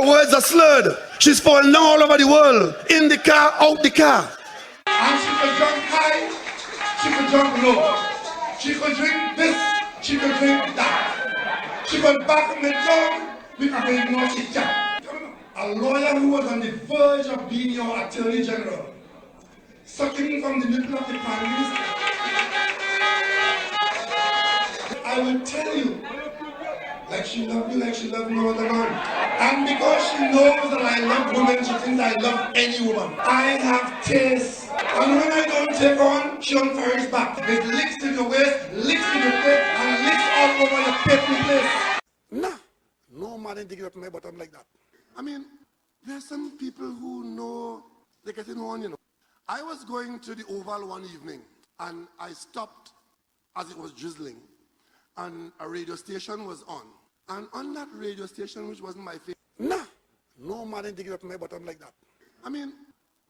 Her words are slurred. She's falling down all over the world. In the car, out the car. And she could jump high, she could jump low. She could drink this, she could drink that. She could back in the dog, we could ignore it. A lawyer who was on the verge of being your attorney general, sucking from the nipple of the prime minister. I will tell you, like she loved you, like she loved no other man. And because she knows that I love women, she thinks I love any woman. I have taste. And when I don't take on, she unfurls back. It licks to your waist, licks to your face, and licks all over your petty place. Nah, no man ain't taking up my bottom like that. I mean, there's some people who know they're getting on, you know. I was going to the Oval one evening, and I stopped as it was drizzling, and a radio station was on. And on that radio station, which wasn't my favorite, nah, no man ain't taking up my bottom like that. I mean,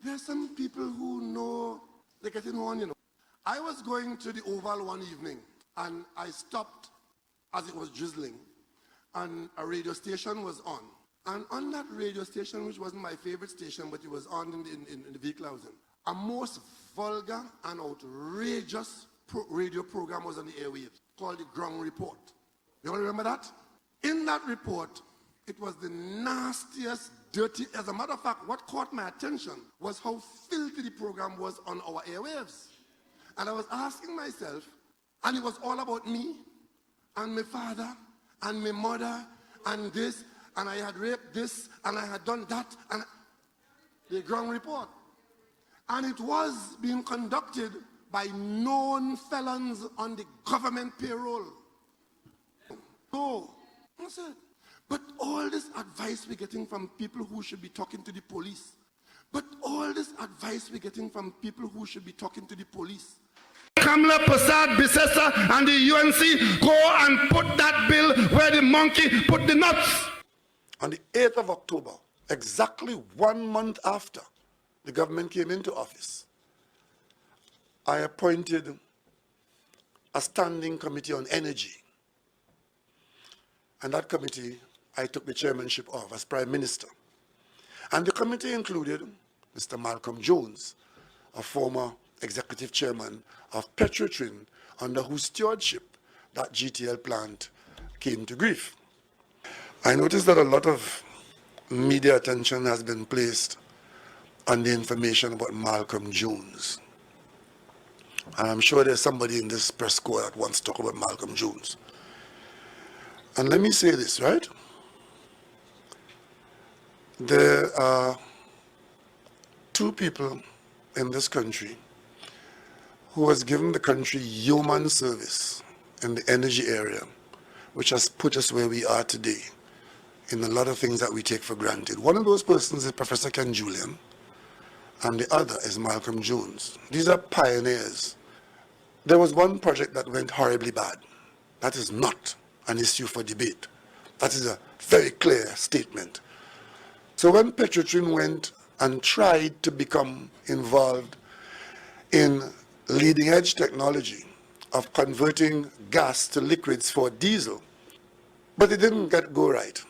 there's some people who know they're getting on, you know. I was going to the Oval one evening, and I stopped as it was drizzling, and a radio station was on. And on that radio station, which wasn't my favorite station, but it was on in the vehicle I was in, a most vulgar and outrageous radio program was on the airwaves called the Ground Report. You all remember that? In that report, it was the nastiest, dirty. As a matter of fact, what caught my attention was how filthy the program was on our airwaves. And I was asking myself, and it was all about me, and my father, and my mother, and this, and I had raped this, and I had done that, and the Ground Report. And it was being conducted by known felons on the government payroll. So, I said, but all this advice we're getting from people who should be talking to the police. But all this advice we're getting from people who should be talking to the police. Kamala Prasad Bisesa and the UNC go and put that bill where the monkey put the nuts. On the 8th of October, exactly 1 month after the government came into office, I appointed a standing committee on energy. And that committee, I took the chairmanship of as Prime Minister. And the committee included Mr. Malcolm Jones, a former executive chairman of Petrotrin, under whose stewardship that GTL plant came to grief. I noticed that a lot of media attention has been placed on the information about Malcolm Jones. And I'm sure there's somebody in this press corps that wants to talk about Malcolm Jones. And let me say this, right? There are two people in this country who has given the country human service in the energy area, which has put us where we are today in a lot of things that we take for granted. One of those persons is Professor Ken Julian, and the other is Malcolm Jones. These are pioneers. There was one project that went horribly bad. That is not an issue for debate. That is a very clear statement. So when Petrotrin went and tried to become involved in leading edge technology of converting gas to liquids for diesel, but it didn't go right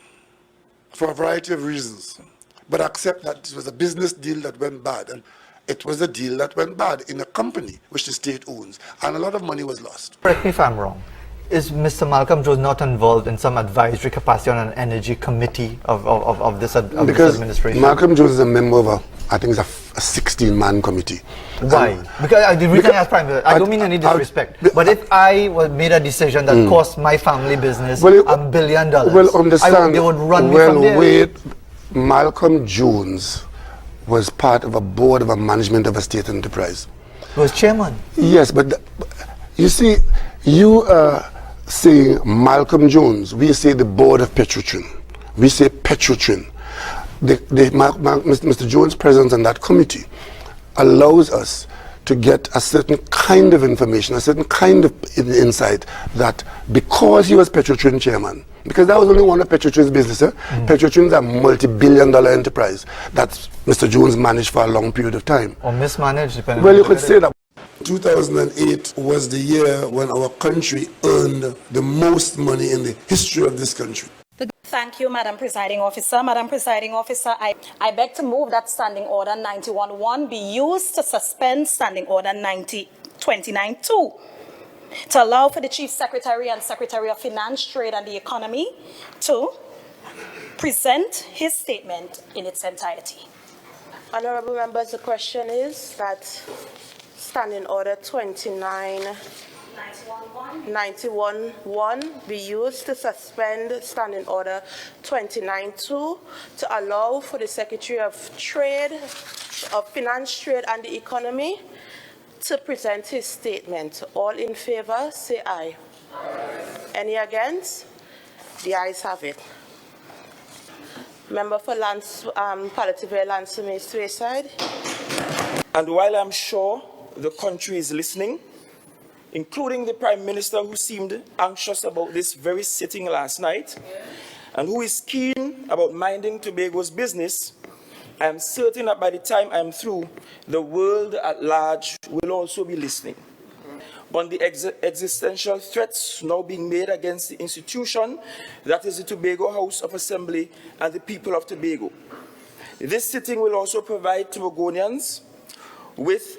for a variety of reasons. But accept that it was a business deal that went bad, and it was a deal that went bad in a company which the state owns, and a lot of money was lost. Correct me if I'm wrong. Is Mr. Malcolm Jones not involved in some advisory capacity on an energy committee of this administration? Malcolm Jones is a member of I think it's a 16-man committee. Why? Because the reason I asked Prime Minister, I don't mean any disrespect, but if I made a decision that cost my family business $1 billion, well, understand, they would run me from there. Wait, Malcolm Jones was part of a board of a management of a state enterprise. He was chairman. Yes, but you see, you are saying Malcolm Jones, we say the board of Petrotrin, we say Petrotrin. Mr. Jones' presence on that committee allows us to get a certain kind of information, a certain kind of insight that because he was Petrotrin chairman, because that was only one of Petrotrin's businesses. Petrotrin's a multi-billion-dollar enterprise that Mr. Jones managed for a long period of time. Or mismanaged, depending well, you could say that. 2008 was the year when our country earned the most money in the history of this country. Thank you, Madam Presiding Officer. Madam Presiding Officer, I beg to move that Standing Order 91-1 be used to suspend Standing Order 29-2 to allow for the Chief Secretary and Secretary of Finance, Trade and the Economy to present his statement in its entirety. Honourable members, the question is that Standing Order 91-1 be used to suspend Standing Order 29-2 to allow for the Secretary of Finance, Trade and the Economy to present his statement. All in favour, say aye. Any against? The ayes have it. Member for Palatine Lansome Wayside. And while I'm sure the country is listening, including the Prime Minister, who seemed anxious about this very sitting last night, and who is keen about minding Tobago's business, I am certain that by the time I am through, the world at large will also be listening. On the existential threats now being made against the institution that is the Tobago House of Assembly and the people of Tobago. This sitting will also provide Tobagonians with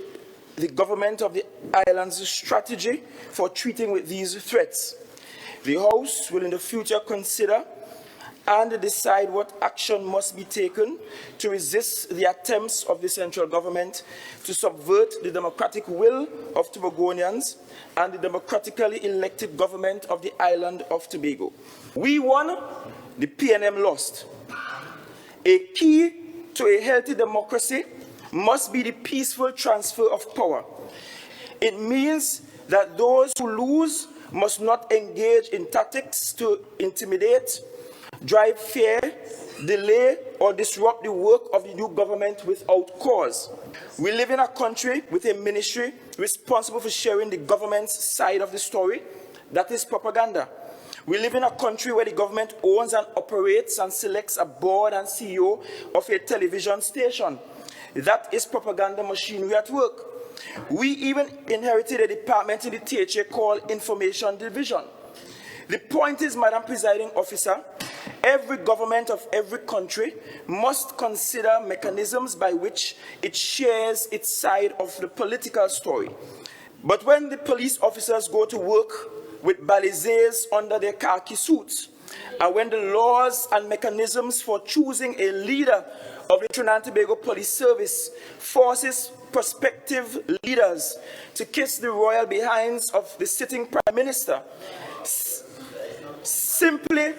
the government of the island's strategy for treating with these threats. The House will in the future consider and decide what action must be taken to resist the attempts of the central government to subvert the democratic will of Tobagonians and the democratically elected government of the island of Tobago. We won, the PNM lost. A key to a healthy democracy must be the peaceful transfer of power. It means that those who lose must not engage in tactics to intimidate, drive fear, delay, or disrupt the work of the new government without cause. We live in a country with a ministry responsible for sharing the government's side of the story, that is propaganda. We live in a country where the government owns and operates and selects a board and CEO of a television station. That is propaganda machinery at work. We even inherited a department in the THA called Information Division. The point is, Madam Presiding Officer, every government of every country must consider mechanisms by which it shares its side of the political story. But when the police officers go to work with balisés under their khaki suits, and when the laws and mechanisms for choosing a leader of the Trinidad and Tobago Police Service forces prospective leaders to kiss the royal behinds of the sitting Prime Minister, simply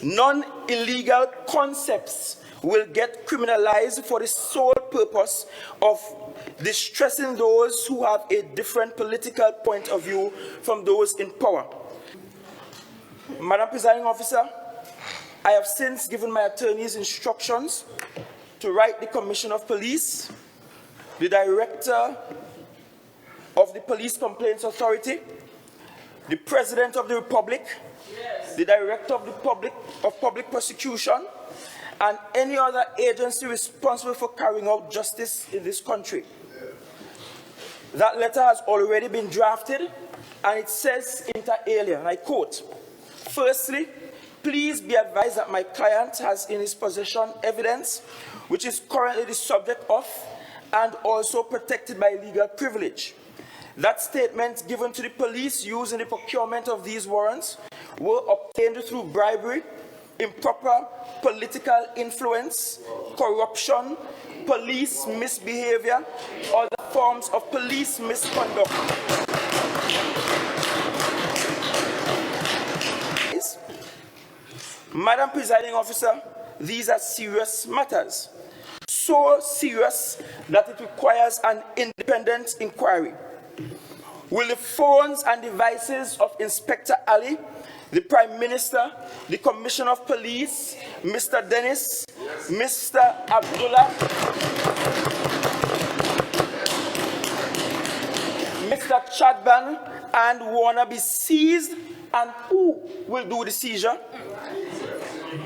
non-illegal concepts will get criminalized for the sole purpose of distressing those who have a different political point of view from those in power. Madam Presiding Officer, I have since given my attorneys instructions to write the Commissioner of Police, the Director of the Police Complaints Authority, the President of the Republic, the Director of the Public Prosecution, and any other agency responsible for carrying out justice in this country. That letter has already been drafted, and it says inter alia, and I quote, "Firstly, please be advised that my client has in his possession evidence which is currently the subject of and also protected by legal privilege. That statement given to the police used in the procurement of these warrants were obtained through bribery, improper political influence, corruption, police misbehavior, or other forms of police misconduct." Madam Presiding Officer, these are serious matters, so serious that it requires an independent inquiry. Will the phones and devices of Inspector Ali, the Prime Minister, the Commissioner of Police, Mr. Dennis, Mr. Abdullah, Mr. Chadban, and Warner be seized, and who will do the seizure?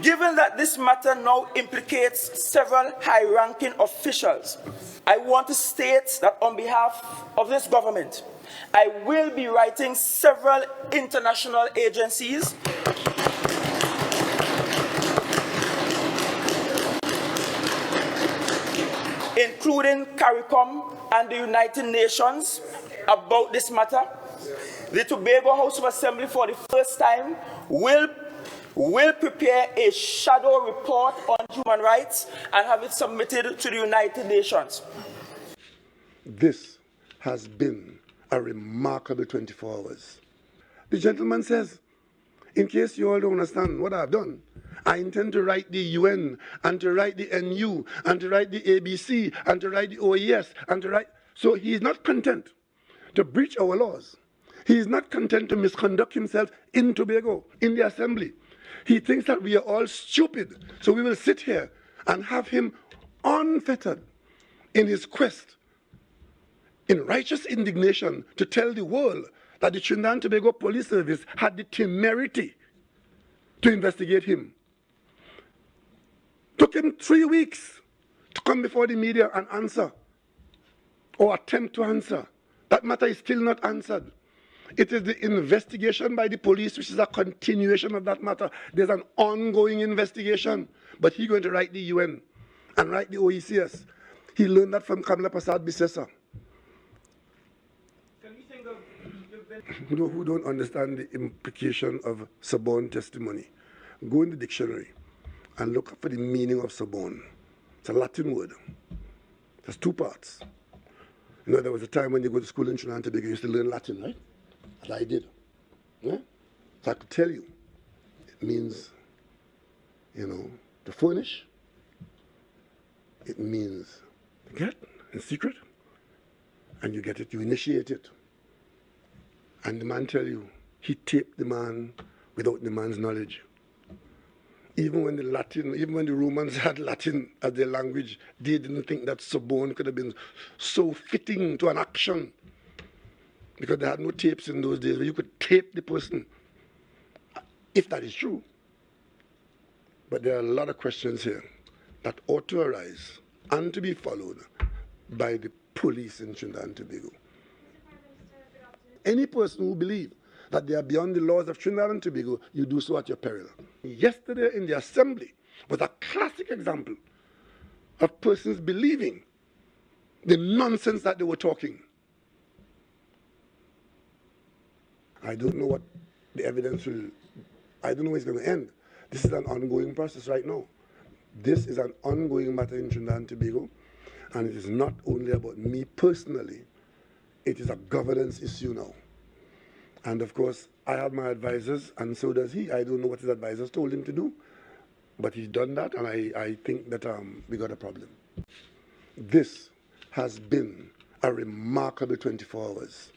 Given that this matter now implicates several high-ranking officials, I want to state that on behalf of this government, I will be writing several international agencies including CARICOM and the United Nations about this matter. The Tobago House of Assembly for the first time will prepare a shadow report on human rights and have it submitted to the United Nations. This has been a remarkable 24 hours. The gentleman says, in case you all don't understand what I've done, I intend to write the UN and to write the NU and to write the ABC and to write the OES and to write. So he is not content to breach our laws. He is not content to misconduct himself in Tobago, in the assembly. He thinks that we are all stupid. So we will sit here and have him unfettered in his quest, in righteous indignation, to tell the world that the Trinidad and Tobago Police Service had the temerity to investigate him. Took him 3 weeks to come before the media and answer, or attempt to answer. That matter is still not answered. It is the investigation by the police which is a continuation of that matter. There's an ongoing investigation, but he's going to write the UN and write the OECS. He learned that from Kamala Prasad Bisesa. Who don't understand the implication of suborn testimony, go in the dictionary and look for the meaning of suborn. It's a Latin word. It has two parts. You know, there was a time when you go to school in Trinidad and Tobago, you used to learn Latin, right? And I did. Yeah? So I could tell you, it means, you know, to furnish. It means to get in secret. And you get it, you initiate it. And the man tell you, he taped the man without the man's knowledge. Even when the Romans had Latin as their language, they didn't think that suborn could have been so fitting to an action. Because they had no tapes in those days where you could tape the person, if that is true. But there are a lot of questions here that ought to arise and to be followed by the police in Trinidad and Tobago. Any person who believes that they are beyond the laws of Trinidad and Tobago, you do so at your peril. Yesterday in the assembly was a classic example of persons believing the nonsense that they were talking. I don't know what the evidence will, I don't know where it's going to end. This is an ongoing process right now. This is an ongoing matter in Trinidad and Tobago, and it is not only about me personally, it is a governance issue now. And of course, I have my advisors, and so does he. I don't know what his advisors told him to do, but he's done that, and I think that we got a problem. This has been a remarkable 24 hours.